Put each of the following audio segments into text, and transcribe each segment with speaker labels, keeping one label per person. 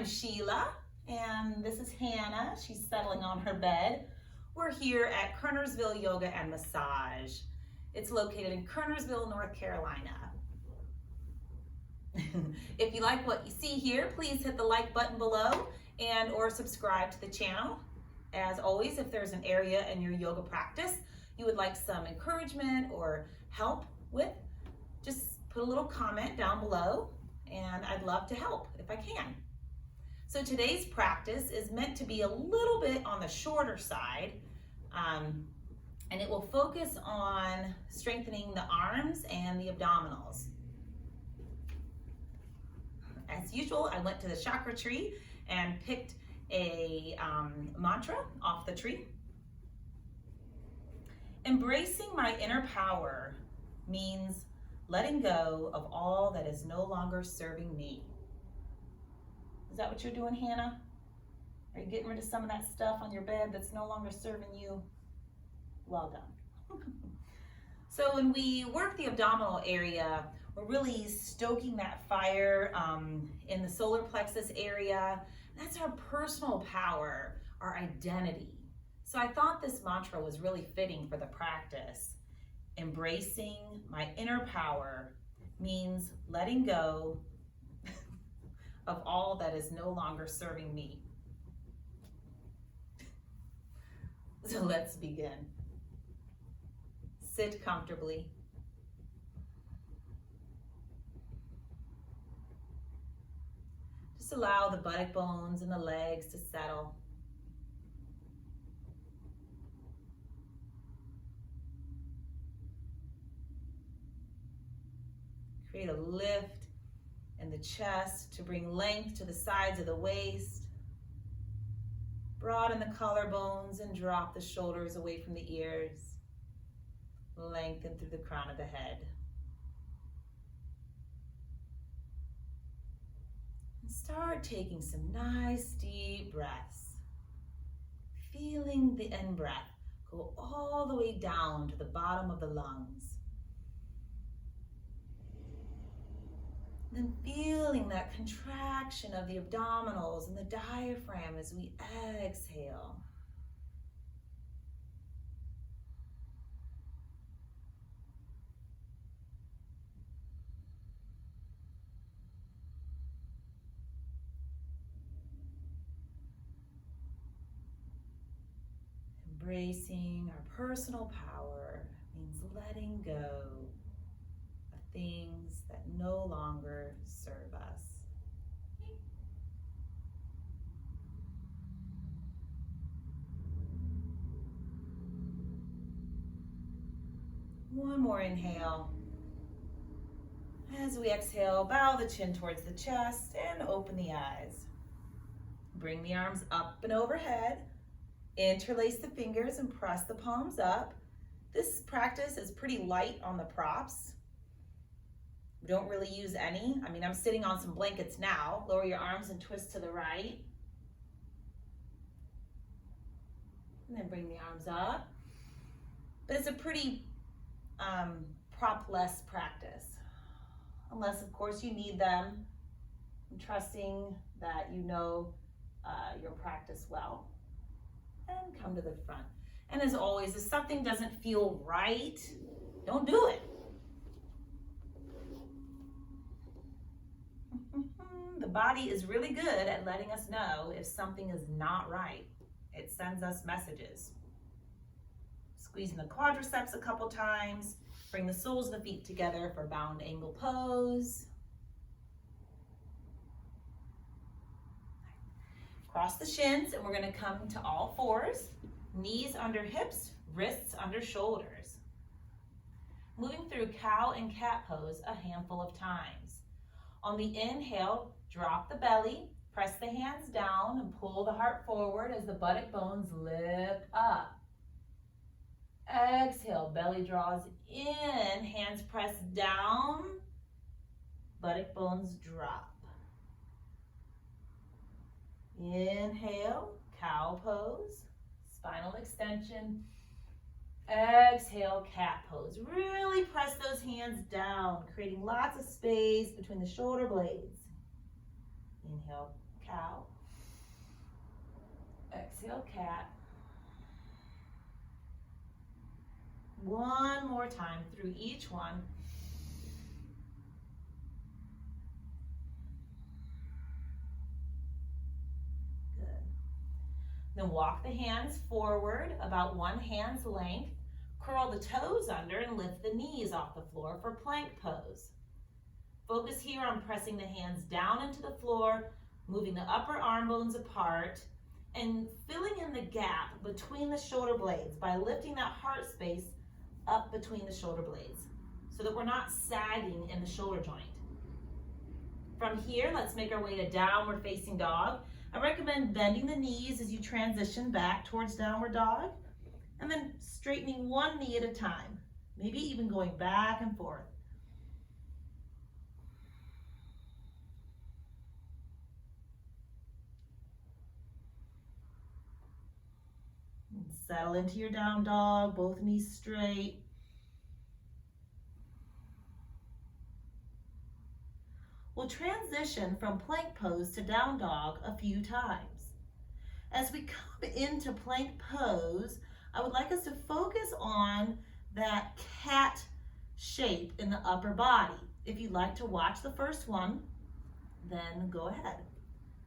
Speaker 1: Sheila, and this is Hannah. She's settling on her bed. We're here at Kernersville Yoga and Massage. It's located in Kernersville, North Carolina. If you like what you see here, please hit the like button below and or subscribe to the channel. As always, if there's an area in your yoga practice you would like some encouragement or help with, just put a little comment down below and I'd love to help if I can. So today's practice is meant to be a little bit on the shorter side, and it will focus on strengthening the arms and the abdominals. As usual, I went to the chakra tree and picked a mantra off the tree. Embracing my inner power means letting go of all that is no longer serving me. Is that what you're doing, Hannah? Are you getting rid of some of that stuff on your bed that's no longer serving you? Well done. So when we work the abdominal area, we're really stoking that fire in the solar plexus area. That's our personal power, our identity. So I thought this mantra was really fitting for the practice. Embracing my inner power means letting go of all that is no longer serving me. So let's begin. Sit comfortably. Just allow the buttock bones and the legs to settle. Create a lift in the chest to bring length to the sides of the waist. Broaden the collarbones and drop the shoulders away from the ears. Lengthen through the crown of the head. And start taking some nice deep breaths. Feeling the in-breath go all the way down to the bottom of the lungs. Then feeling that contraction of the abdominals and the diaphragm as we exhale. Embracing our personal power means letting go of things that no longer serve us. One more inhale. As we exhale, bow the chin towards the chest and open the eyes. Bring the arms up and overhead. Interlace the fingers and press the palms up. This practice is pretty light on the props. We don't really use any. I'm sitting on some blankets now. Lower your arms and twist to the right. And then bring the arms up. But it's a pretty prop-less practice. Unless, of course, you need them. I'm trusting that you know your practice well. And come to the front. And as always, if something doesn't feel right, don't do it. The body is really good at letting us know if something is not right. It sends us messages. Squeezing the quadriceps a couple times. Bring the soles of the feet together for bound angle pose. Cross the shins, and we're going to come to all fours. Knees under hips, wrists under shoulders. Moving through cow and cat pose a handful of times. On the inhale, drop the belly, press the hands down, and pull the heart forward as the buttock bones lift up. Exhale, belly draws in, hands press down, buttock bones drop. Inhale, cow pose, spinal extension. Exhale, cat pose. Really press those hands down, creating lots of space between the shoulder blades. Inhale, cow. Exhale, cat. One more time through each one. Good. Then walk the hands forward about one hand's length. Curl the toes under and lift the knees off the floor for plank pose. Focus here on pressing the hands down into the floor, moving the upper arm bones apart, and filling in the gap between the shoulder blades by lifting that heart space up between the shoulder blades so that we're not sagging in the shoulder joint. From here, let's make our way to downward facing dog. I recommend bending the knees as you transition back towards downward dog, and then straightening one knee at a time, maybe even going back and forth. And settle into your down dog, both knees straight. We'll transition from plank pose to down dog a few times. As we come into plank pose, I would like us to focus on that cat shape in the upper body. If you'd like to watch the first one, then go ahead.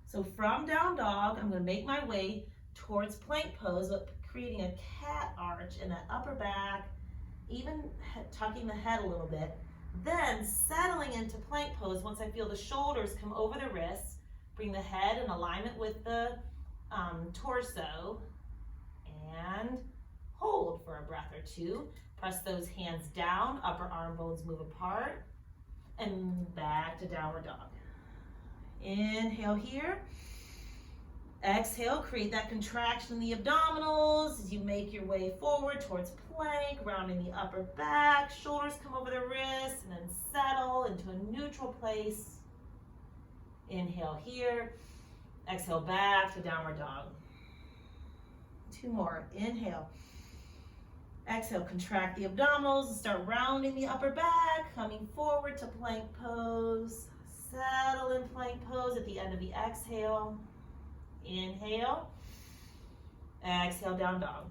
Speaker 1: So from down dog, I'm going to make my way towards plank pose, but creating a cat arch in that upper back, even tucking the head a little bit. Then settling into plank pose once I feel the shoulders come over the wrists, bring the head in alignment with the torso, and hold for a breath or two. Press those hands down, upper arm bones move apart, and back to downward dog. Inhale here. Exhale, create that contraction in the abdominals as you make your way forward towards plank, rounding the upper back, shoulders come over the wrists, and then settle into a neutral place. Inhale here. Exhale, back to downward dog. Two more. Inhale. Exhale, contract the abdominals and start rounding the upper back, coming forward to plank pose. Settle in plank pose at the end of the exhale. Inhale. Exhale, down dog.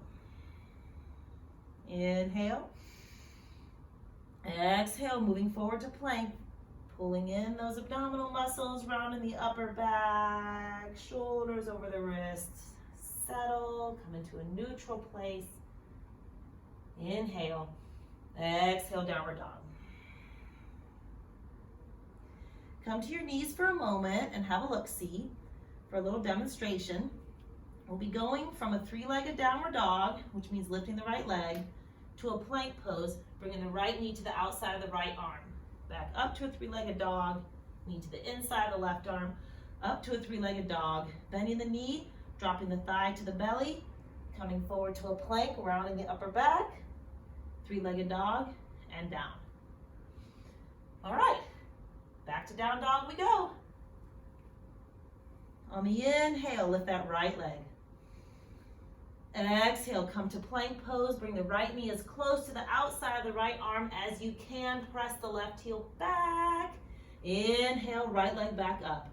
Speaker 1: Inhale. Exhale, moving forward to plank. Pulling in those abdominal muscles, rounding the upper back, shoulders over the wrists. Settle, come into a neutral place. Inhale. Exhale, downward dog. Come to your knees for a moment and have a look-see for a little demonstration. We'll be going from a three-legged downward dog, which means lifting the right leg, to a plank pose, bringing the right knee to the outside of the right arm. Back up to a three-legged dog, knee to the inside of the left arm, up to a three-legged dog, bending the knee, dropping the thigh to the belly, coming forward to a plank, rounding the upper back, three-legged dog, and down. All right, back to down dog we go. On the inhale, lift that right leg. And exhale, come to plank pose. Bring the right knee as close to the outside of the right arm as you can. Press the left heel back. Inhale, right leg back up.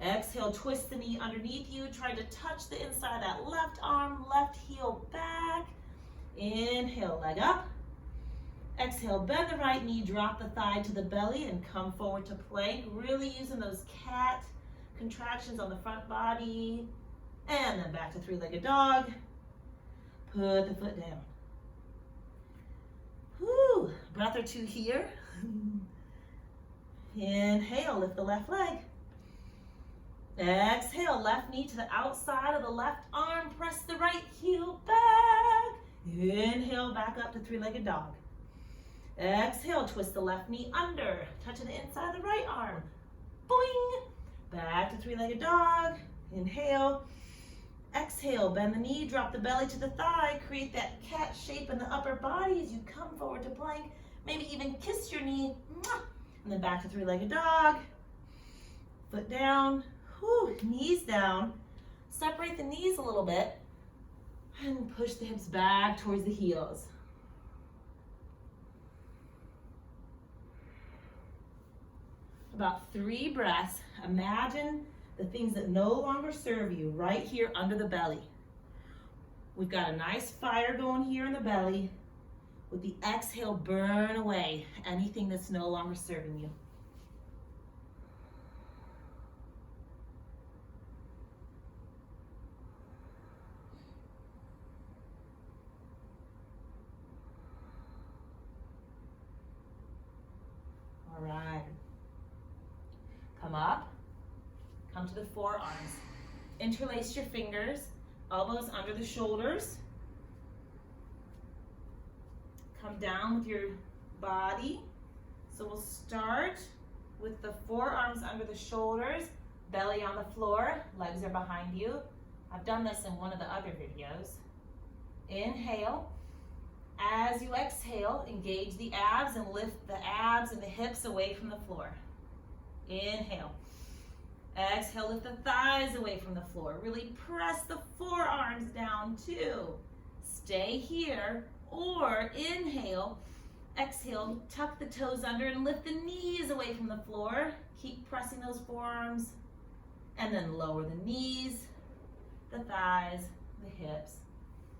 Speaker 1: Exhale, twist the knee underneath you. Try to touch the inside of that left arm, left heel back. Inhale, leg up. Exhale, bend the right knee, drop the thigh to the belly and come forward to plank. Really using those cat contractions on the front body. And then back to three-legged dog. Put the foot down. Whew, breath or two here. Inhale, lift the left leg. Exhale, left knee to the outside of the left arm. Press the right heel back. Inhale, back up to three-legged dog. Exhale, twist the left knee under, touching the inside of the right arm. Boing! Back to three-legged dog. Inhale. Exhale, bend the knee, drop the belly to the thigh, create that cat shape in the upper body as you come forward to plank. Maybe even kiss your knee. And then back to three-legged dog. Foot down. Whew, knees down. Separate the knees a little bit and push the hips back towards the heels. About 3 breaths. Imagine the things that no longer serve you right here under the belly. We've got a nice fire going here in the belly. With the exhale, burn away anything that's no longer serving you. All right. Come up. Come to the forearms. Interlace your fingers, elbows under the shoulders. Come down with your body. So we'll start with the forearms under the shoulders, belly on the floor, legs are behind you. I've done this in one of the other videos. Inhale. As you exhale, engage the abs and lift the abs and the hips away from the floor. Inhale. Exhale, lift the thighs away from the floor. Really press the forearms down too. Stay here, or inhale. Exhale, tuck the toes under and lift the knees away from the floor. Keep pressing those forearms. And then lower the knees, the thighs, the hips.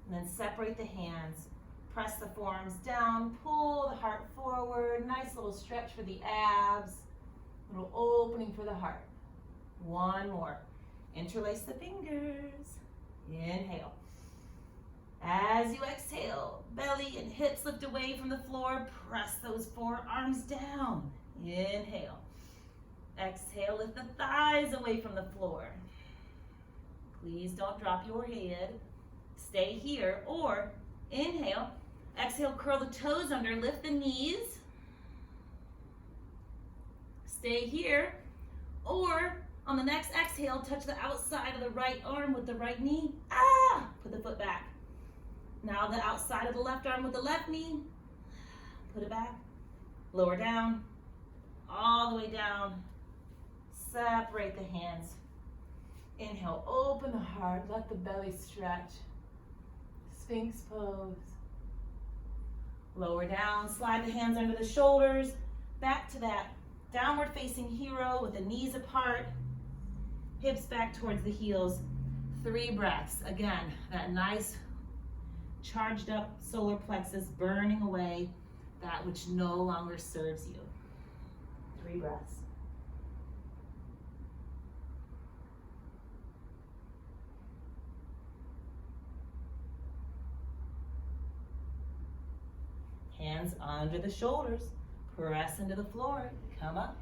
Speaker 1: And then separate the hands. Press the forearms down, pull the heart forward. Nice little stretch for the abs. Little opening for the heart. One more. Interlace the fingers. Inhale. As you exhale, belly and hips lift away from the floor. Press those forearms down. Inhale. Exhale, lift the thighs away from the floor. Please don't drop your head. Stay here, or inhale. Exhale, curl the toes under, lift the knees. Stay here, or on the next exhale, touch the outside of the right arm with the right knee. Put the foot back. Now the outside of the left arm with the left knee. Put it back. Lower down. All the way down. Separate the hands. Inhale, open the heart. Let the belly stretch. Sphinx pose. Lower down. Slide the hands under the shoulders. Back to that downward facing hero with the knees apart. Hips back towards the heels. 3 breaths. Again, that nice charged up solar plexus, burning away that which no longer serves you. 3 breaths. Hands under the shoulders, press into the floor, come up.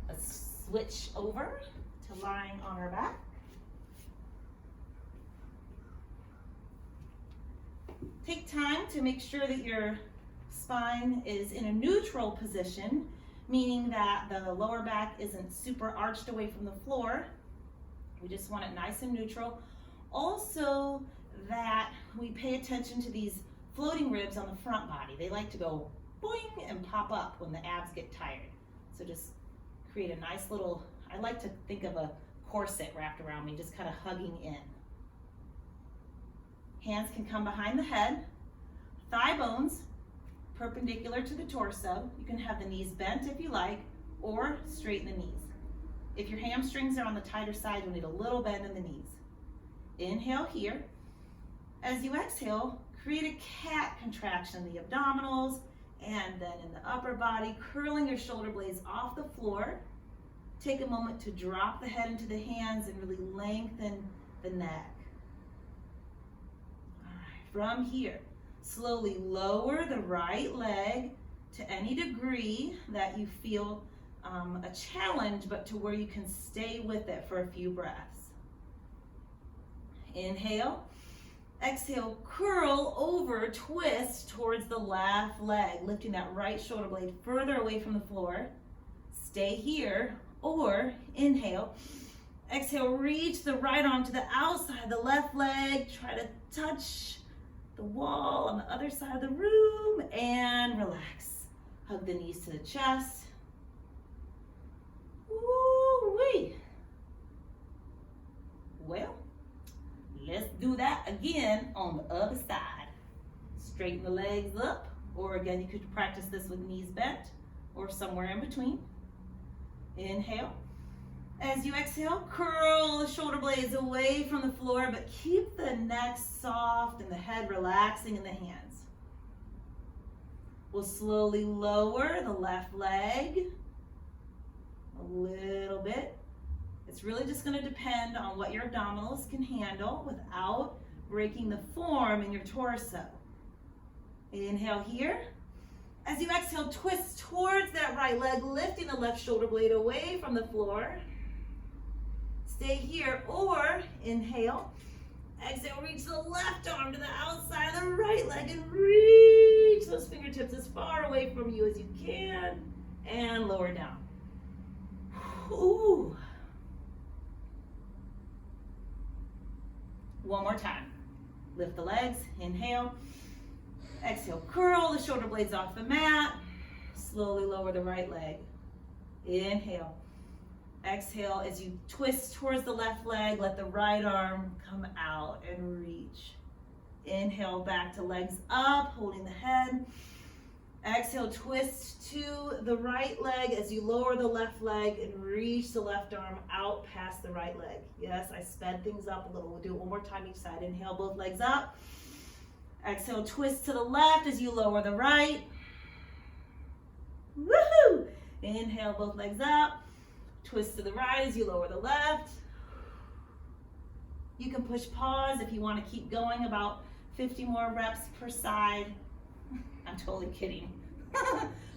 Speaker 1: Let's switch over to lying on our back. Take time to make sure that your spine is in a neutral position, meaning that the lower back isn't super arched away from the floor. We just want it nice and neutral. Also, that we pay attention to these floating ribs on the front body. They like to go boing and pop up when the abs get tired. So just create a nice little, I like to think of a corset wrapped around me, just kind of hugging in. Hands can come behind the head, thigh bones perpendicular to the torso. You can have the knees bent if you like, or straighten the knees. If your hamstrings are on the tighter side, you'll need a little bend in the knees. Inhale here. As you exhale, create a cat contraction in the abdominals, and then in the upper body, curling your shoulder blades off the floor. Take a moment to drop the head into the hands and really lengthen the neck. From here, slowly lower the right leg to any degree that you feel a challenge, but to where you can stay with it for a few breaths. Inhale. Exhale, curl over, twist towards the left leg, lifting that right shoulder blade further away from the floor. Stay here, or inhale. Exhale, reach the right arm to the outside of the left leg. Try to touch the wall on the other side of the room and relax. Hug the knees to the chest. Woo-wee. Well, let's do that again on the other side. Straighten the legs up, or again, you could practice this with knees bent or somewhere in between. Inhale. As you exhale, curl the shoulder blades away from the floor, but keep the neck soft and the head relaxing in the hands. We'll slowly lower the left leg a little bit. It's really just going to depend on what your abdominals can handle without breaking the form in your torso. Inhale here. As you exhale, twist towards that right leg, lifting the left shoulder blade away from the floor. Stay here, or inhale. Exhale, reach the left arm to the outside of the right leg and reach those fingertips as far away from you as you can and lower down. Ooh. One more time. Lift the legs, inhale. Exhale, curl the shoulder blades off the mat. Slowly lower the right leg. Inhale. Exhale, as you twist towards the left leg, let the right arm come out and reach. Inhale, back to legs up, holding the head. Exhale, twist to the right leg as you lower the left leg and reach the left arm out past the right leg. Yes, I sped things up a little. We'll do it one more time each side. Inhale, both legs up. Exhale, twist to the left as you lower the right. Woohoo! Inhale, both legs up. Twist to the right as you lower the left. You can push pause if you want to keep going, about 50 more reps per side. I'm totally kidding.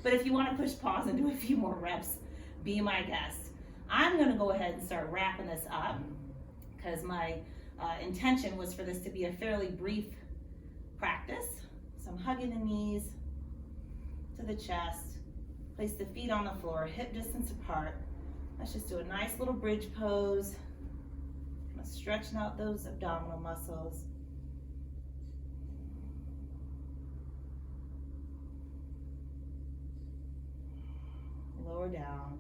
Speaker 1: But if you want to push pause and do a few more reps, be my guest. I'm going to go ahead and start wrapping this up because my intention was for this to be a fairly brief practice. So I'm hugging the knees to the chest. Place the feet on the floor, hip distance apart. Let's just do a nice little bridge pose. Kind of stretching out those abdominal muscles. Lower down.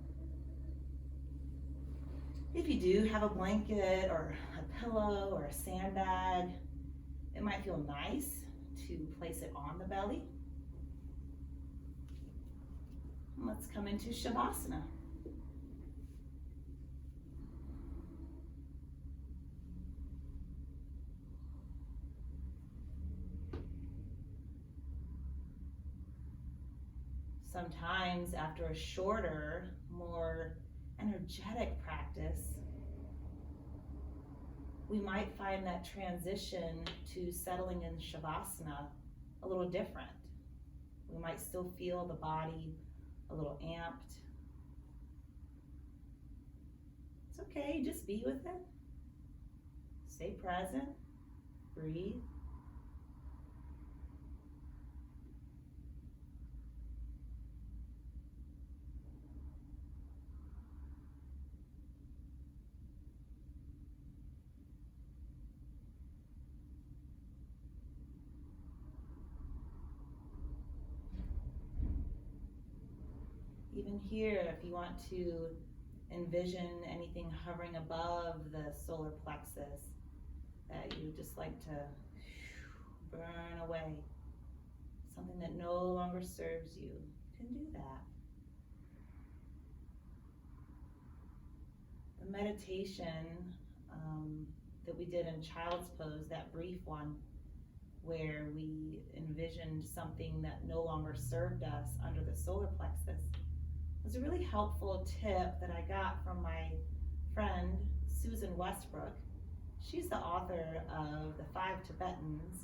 Speaker 1: If you do have a blanket or a pillow or a sandbag, it might feel nice to place it on the belly. Let's come into Shavasana. Sometimes after a shorter, more energetic practice, we might find that transition to settling in Shavasana a little different. We might still feel the body a little amped. It's okay, just be with it. Stay present, breathe. Even here, if you want to envision anything hovering above the solar plexus that you just like to burn away, something that no longer serves you, you can do that. The meditation that we did in Child's Pose, that brief one, where we envisioned something that no longer served us under the solar plexus, was a really helpful tip that I got from my friend Susan Westbrook. She's the author of The 5 Tibetans.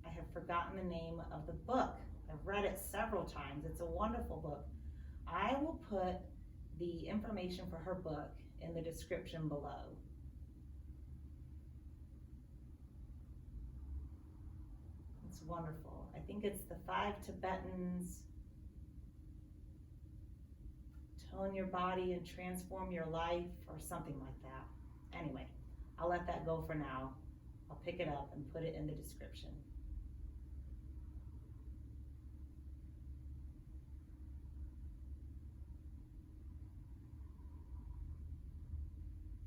Speaker 1: I have forgotten the name of the book. I've read it several times. It's a wonderful book. I will put the information for her book in the description below. It's wonderful. I think it's The 5 Tibetans, Tone Your Body and Transform Your Life, or something like that. Anyway, I'll let that go for now. I'll pick it up and put it in the description.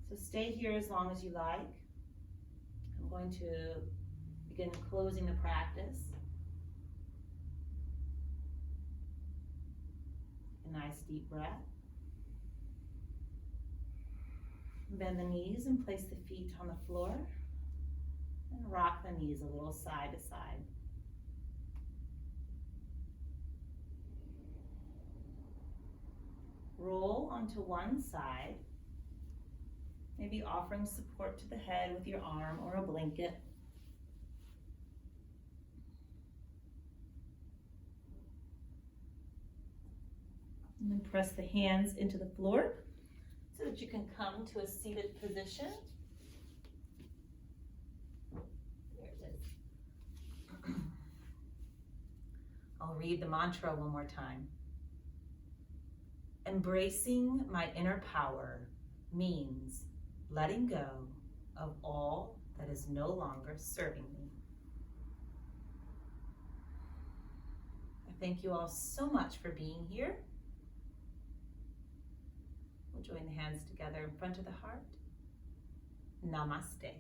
Speaker 1: So stay here as long as you like. I'm going to begin closing the practice. a nice deep breath. Bend the knees and place the feet on the floor. And rock the knees a little side to side. Roll onto one side, maybe offering support to the head with your arm or a blanket. And then press the hands into the floor so that you can come to a seated position. There it is. I'll read the mantra one more time. Embracing my inner power means letting go of all that is no longer serving me. I thank you all so much for being here. We'll join the hands together in front of the heart. Namaste.